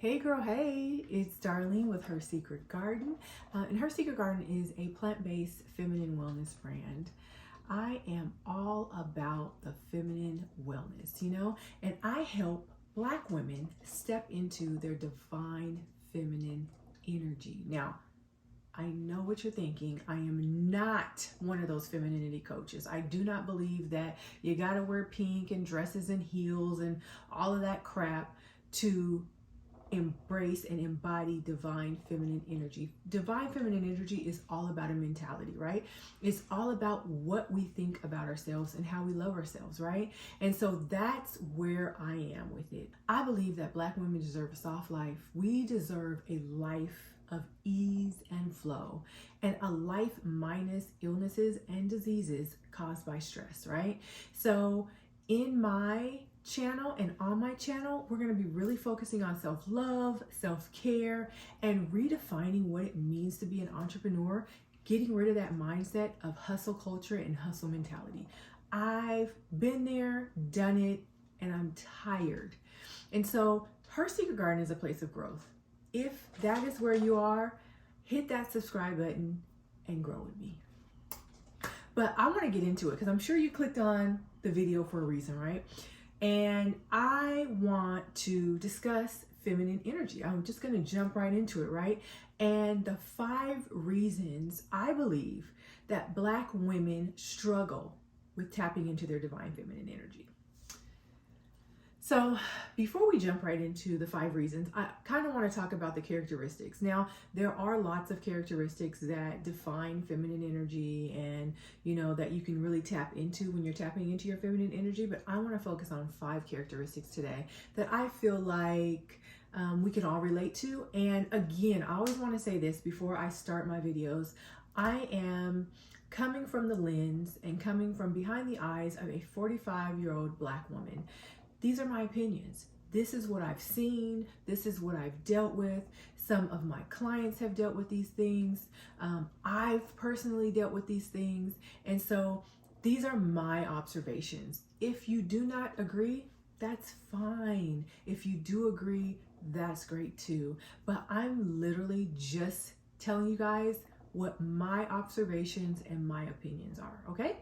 Hey girl, hey, it's Darlene with Her Secret Garden. And Her Secret Garden is a plant-based feminine wellness brand. I am all about the feminine wellness, and I help Black women step into their divine feminine energy. Now, I know what you're thinking. I am not one of those femininity coaches. I do not believe that you gotta wear pink and dresses and heels and all of that crap to embrace and embody divine feminine energy. Divine feminine energy is all about a mentality, right? It's all about what we think about ourselves and how we love ourselves, right? And so that's where I am with it. I believe that Black women deserve a soft life. We deserve a life of ease and flow, and a life minus illnesses and diseases caused by stress, right? So in my channel and on my channel, we're going to be really focusing on self-love, self-care, and redefining what it means to be an entrepreneur, getting rid of that mindset of hustle culture and hustle mentality. I've been there, done it, and I'm tired. And so Her Secret Garden is a place of growth. If that is where you are, hit that subscribe button and grow with me. But I want to get into it because I'm sure you clicked on the video for a reason, right? And I want to discuss feminine energy. I'm just going to jump right into it, right? And the 5 reasons I believe that Black women struggle with tapping into their divine feminine energy. So before we jump right into the 5 reasons, I kind of want to talk about the characteristics. Now, there are lots of characteristics that define feminine energy and, that you can really tap into when you're tapping into your feminine energy. But I want to focus on 5 characteristics today that I feel like we can all relate to. And again, I always want to say this before I start my videos. I am coming from the lens and coming from behind the eyes of a 45-year-old Black woman. These are my opinions. This is what I've seen. This is what I've dealt with. Some of my clients have dealt with these things. I've personally dealt with these things. And so these are my observations. If you do not agree, that's fine. If you do agree, that's great too. But I'm literally just telling you guys what my observations and my opinions are, okay?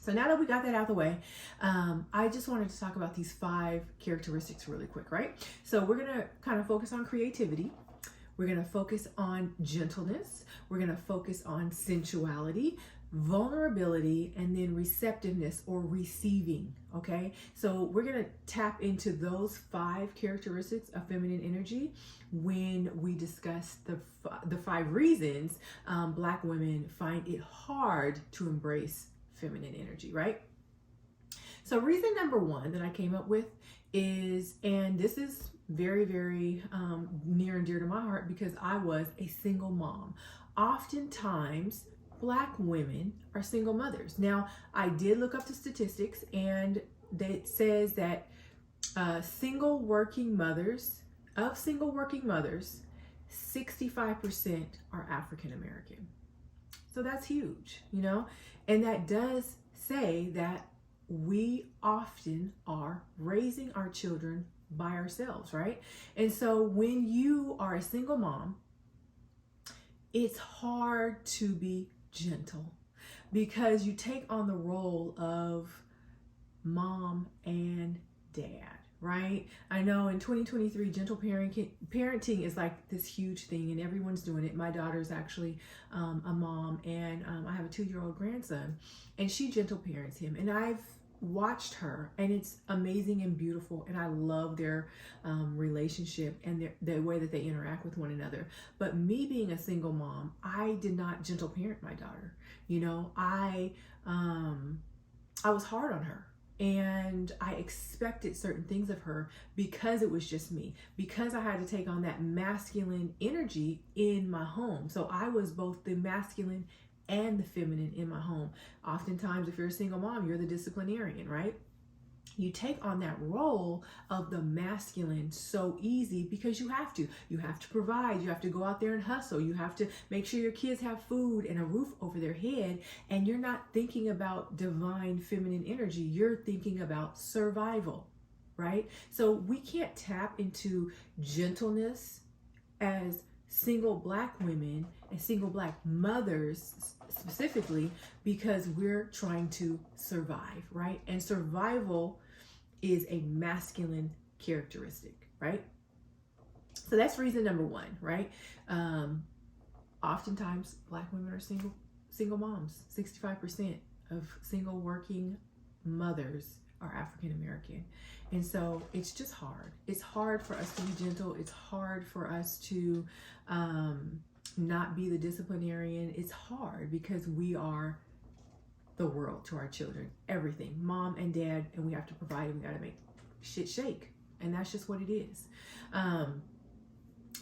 So now that we got that out of the way, I just wanted to talk about these 5 characteristics really quick, right? So we're gonna kind of focus on creativity. We're gonna focus on gentleness. We're gonna focus on sensuality, vulnerability, and then receptiveness or receiving, okay? So we're gonna tap into those 5 characteristics of feminine energy when we discuss the 5 reasons Black women find it hard to embrace feminine energy, right? So reason number 1 that I came up with is, and this is very, very near and dear to my heart because I was a single mom. Oftentimes, Black women are single mothers. Now, I did look up the statistics, and it says that single working mothers, 65% are African American. So that's huge, and that does say that we often are raising our children by ourselves, right? And so when you are a single mom, it's hard to be gentle because you take on the role of mom and dad, right? I know in 2023, gentle parenting is like this huge thing and everyone's doing it. My daughter's actually a mom, and I have a 2-year-old grandson, and she gentle parents him. And I've watched her, and it's amazing and beautiful, and I love their relationship and the way that they interact with one another. But me being a single mom, I did not gentle parent my daughter. I was hard on her. And I expected certain things of her because it was just me, because I had to take on that masculine energy in my home. So I was both the masculine and the feminine in my home. Oftentimes, if you're a single mom, you're the disciplinarian, right? You take on that role of the masculine so easy because you have to provide, you have to go out there and hustle, you have to make sure your kids have food and a roof over their head, and you're not thinking about divine feminine energy, you're thinking about survival, right? So we can't tap into gentleness as single Black women and single Black mothers specifically, because we're trying to survive, right? And survival is a masculine characteristic, right? So that's reason number one, right? Oftentimes Black women are single moms. 65% of single working mothers are African American. And so it's just hard. It's hard for us to be gentle. It's hard for us to not be the disciplinarian. It's hard because we are the world to our children, everything, mom and dad, and we have to provide, and we got to make shit shake. And that's just what it is.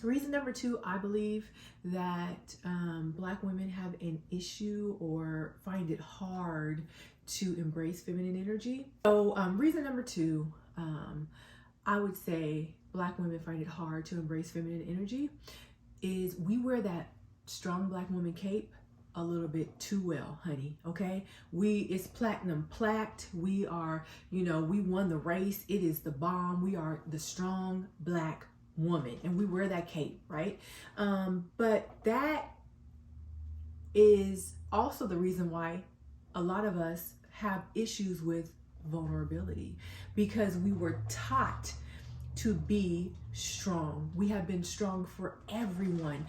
Reason number two, I believe that Black women have an issue or find it hard to embrace feminine energy. So reason number two, I would say Black women find it hard to embrace feminine energy is we wear that strong Black woman cape a little bit too well, honey. Okay, it's platinum plaqued. We are, we won the race. It is the bomb. We are the strong Black woman, and we wear that cape, right? But that is also the reason why a lot of us have issues with vulnerability, because we were taught to be strong. We have been strong for everyone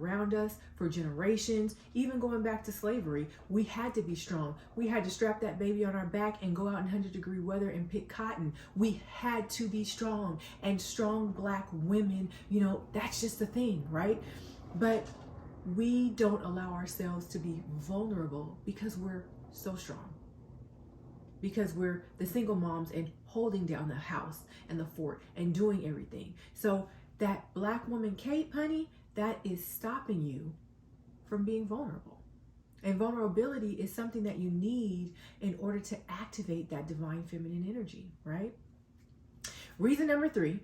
around us, for generations, even going back to slavery. We had to be strong. We had to strap that baby on our back and go out in 100-degree weather and pick cotton. We had to be strong, and strong Black women, that's just the thing, right? But we don't allow ourselves to be vulnerable because we're so strong. Because we're the single moms and holding down the house and the fort and doing everything. So that Black woman cape, honey, that is stopping you from being vulnerable. And vulnerability is something that you need in order to activate that divine feminine energy, right? Reason number three,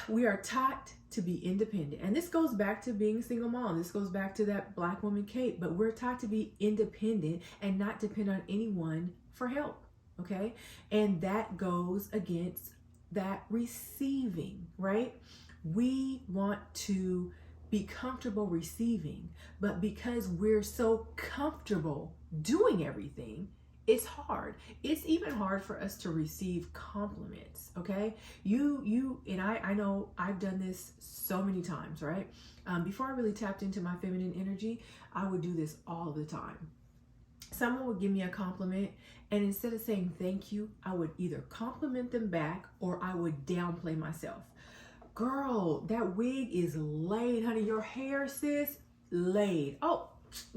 we are taught to be independent. And this goes back to being a single mom. This goes back to that Black woman cape, but we're taught to be independent and not depend on anyone for help. Okay. And that goes against that receiving, right? We want to be comfortable receiving, but because we're so comfortable doing everything, it's hard. It's even hard for us to receive compliments, okay? I know I've done this so many times, right? Before I really tapped into my feminine energy, I would do this all the time. Someone would give me a compliment, and instead of saying thank you, I would either compliment them back or I would downplay myself. Girl, that wig is laid, honey. Your hair, sis, laid. Oh,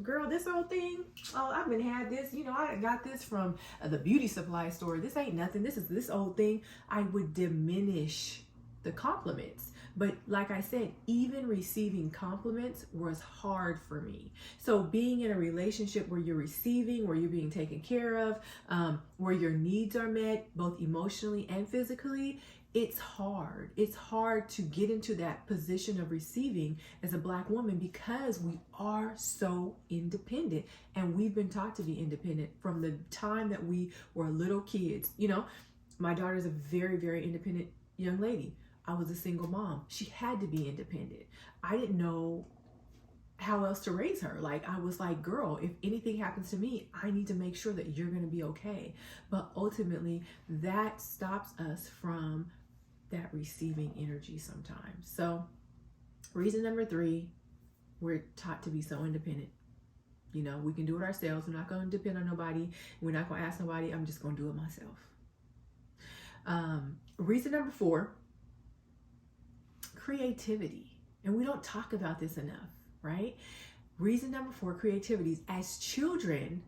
girl, this old thing, I've been had this, I got this from the beauty supply store. This ain't nothing. This old thing. I would diminish the compliments. But like I said, even receiving compliments was hard for me. So being in a relationship where you're receiving, where you're being taken care of, where your needs are met, both emotionally and physically, it's hard. It's hard to get into that position of receiving as a Black woman because we are so independent, and we've been taught to be independent from the time that we were little kids. My daughter's a very, very independent young lady. I was a single mom. She had to be independent. I didn't know how else to raise her. I was like, girl, if anything happens to me, I need to make sure that you're going to be okay. But ultimately, that stops us from that receiving energy sometimes. So reason number three, we're taught to be so independent. We can do it ourselves. We're not going to depend on nobody. We're not going to ask nobody. I'm just going to do it myself. Reason number four, creativity. And we don't talk about this enough, right? Reason number four, creativity. As children,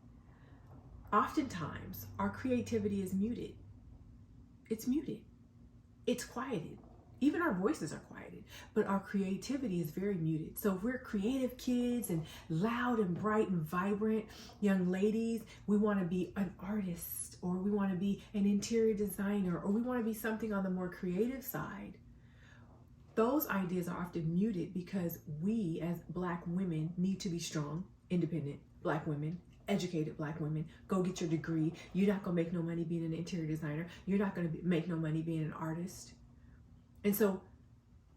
oftentimes our creativity is muted. It's muted. It's quieted. Even our voices are quieted, but our creativity is very muted. So if we're creative kids and loud and bright and vibrant young ladies, we want to be an artist, or we want to be an interior designer, or we want to be something on the more creative side. Those ideas are often muted because we as Black women need to be strong, independent Black women educated Black women, go get your degree. You're not going to make no money being an interior designer. You're not going to make no money being an artist. And so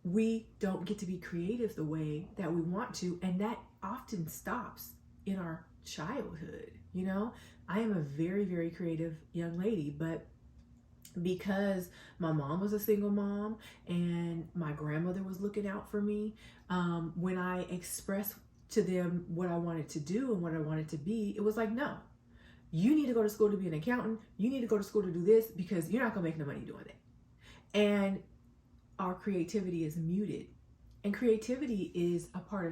we don't get to be creative the way that we want to. And that often stops in our childhood. You know, I am a very, very creative young lady, but because my mom was a single mom and my grandmother was looking out for me, when I expressed to them what I wanted to do and what I wanted to be, it was like, no, you need to go to school to be an accountant. You need to go to school to do this because you're not going to make no money doing it. And our creativity is muted. And creativity is a part of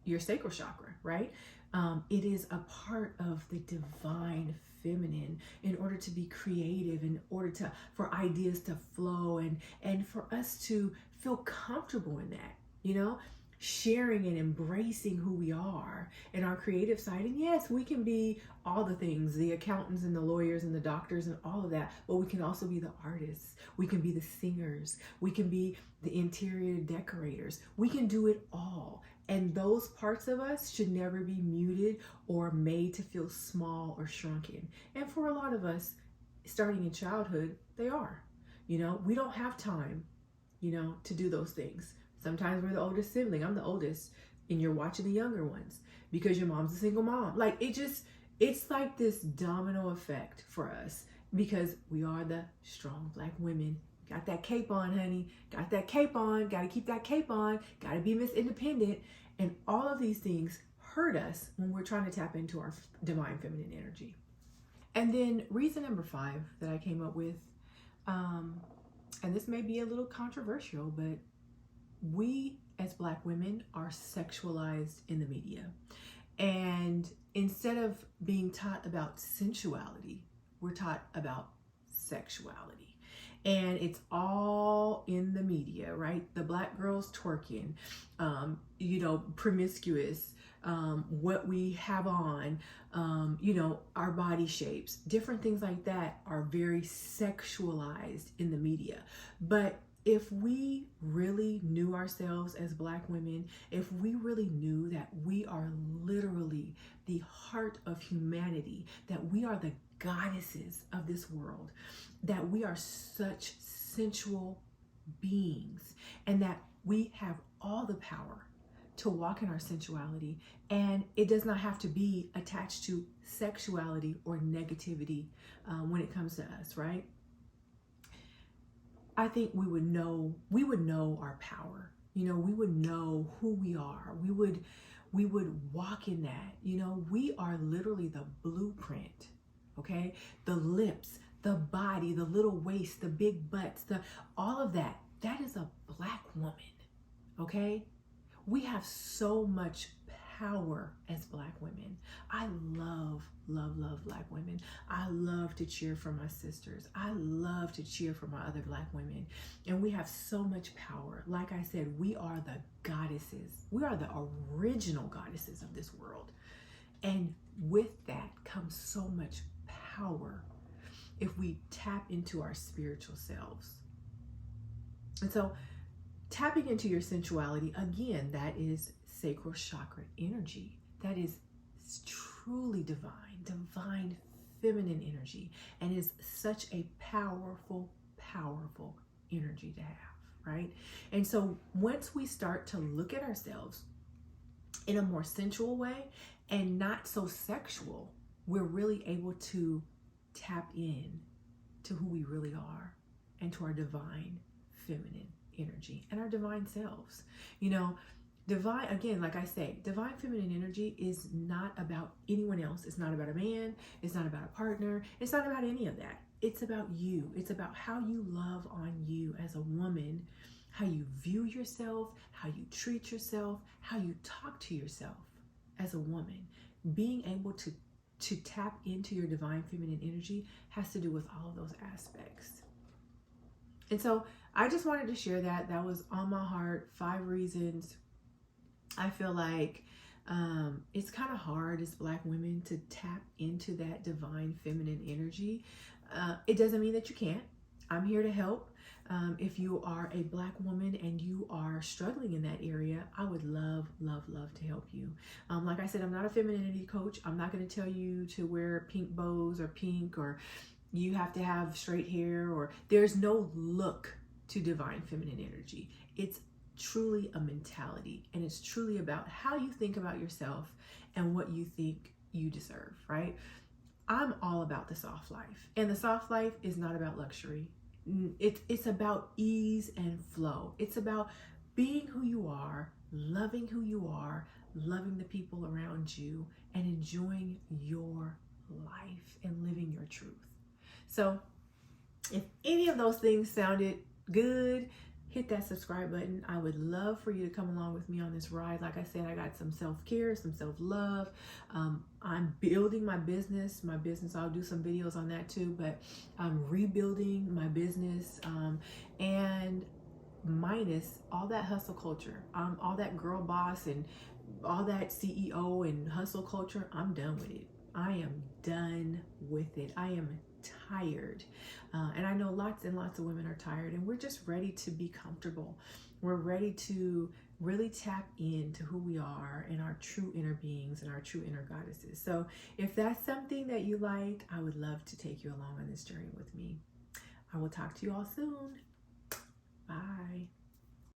your sacral chakra, right? It is a part of the divine feminine in order to be creative, in order for ideas to flow and for us to feel comfortable in that, you know, sharing and embracing who we are and our creative side. And yes, we can be all the things, the accountants and the lawyers and the doctors and all of that, but we can also be the artists. We can be the singers. We can be the interior decorators. We can do it all. And those parts of us should never be muted or made to feel small or shrunken. And for a lot of us, starting in childhood, they are. You know, we don't have time, you know, to do those things. Sometimes we're the oldest sibling. I'm the oldest, and you're watching the younger ones because your mom's a single mom. Like it's like this domino effect for us because we are the strong Black women. Got that cape on, honey. Got that cape on. Got to keep that cape on. Got to be Miss Independent. And all of these things hurt us when we're trying to tap into our divine feminine energy. And then reason number 5 that I came up with, and this may be a little controversial, but we as Black women are sexualized in the media. And instead of being taught about sensuality, we're taught about sexuality. And it's all in the media, right? The Black girls twerking, you know, promiscuous, what we have on, you know, our body shapes, different things like that are very sexualized in the media. But if we really knew ourselves as Black women, if we really knew that we are literally the heart of humanity, that we are the goddesses of this world, that we are such sensual beings, and that we have all the power to walk in our sensuality, and it does not have to be attached to sexuality or negativity when it comes to us, right? I think we would know our power. You know, we would know who we are. We would walk in that. You know, we are literally the blueprint, okay? The lips, the body, the little waist, the big butts, all of that. That is a Black woman, okay? We have so much power as Black women. I love, love, love Black women. I love to cheer for my sisters. I love to cheer for my other Black women. And we have so much power. Like I said, we are the goddesses. We are the original goddesses of this world. And with that comes so much power if we tap into our spiritual selves. And so tapping into your sensuality, again, that is sacral chakra energy. That is truly divine feminine energy, and is such a powerful, powerful energy to have, right? And so once we start to look at ourselves in a more sensual way and not so sexual, we're really able to tap in to who we really are and to our divine feminine energy and our divine selves. You know, divine, again, like I say, divine feminine energy is not about anyone else. It's not about a man. It's not about a partner. It's not about any of that. It's about you. It's about how you love on you as a woman, how you view yourself, how you treat yourself, how you talk to yourself as a woman. Being able to tap into your divine feminine energy has to do with all of those aspects. And so I just wanted to share that. That was on my heart. 5 reasons I feel like it's kind of hard as Black women to tap into that divine feminine energy. It doesn't mean that you can't. I'm here to help. If you are a Black woman and you are struggling in that area, I would love, love, love to help you. Like I said, I'm not a femininity coach. I'm not going to tell you to wear pink bows or pink, or you have to have straight hair, or there's no look to divine feminine energy. It's truly a mentality, and it's truly about how you think about yourself and what you think you deserve, right? I'm all about the soft life, and the soft life is not about luxury. It's about ease and flow. It's about being who you are, loving who you are, loving the people around you, and enjoying your life and living your truth. So if any of those things sounded good, hit that subscribe button. I would love for you to come along with me on this ride. Like I said, I got some self-care, some self-love. I'm building my business. I'll do some videos on that too, but I'm rebuilding my business, and minus all that hustle culture, all that girl boss and all that CEO and hustle culture. I'm done with it. I am done with it. I am tired. And I know lots and lots of women are tired, and we're just ready to be comfortable. We're ready to really tap into who we are and our true inner beings and our true inner goddesses. So if that's something that you like, I would love to take you along on this journey with me. I will talk to you all soon. Bye.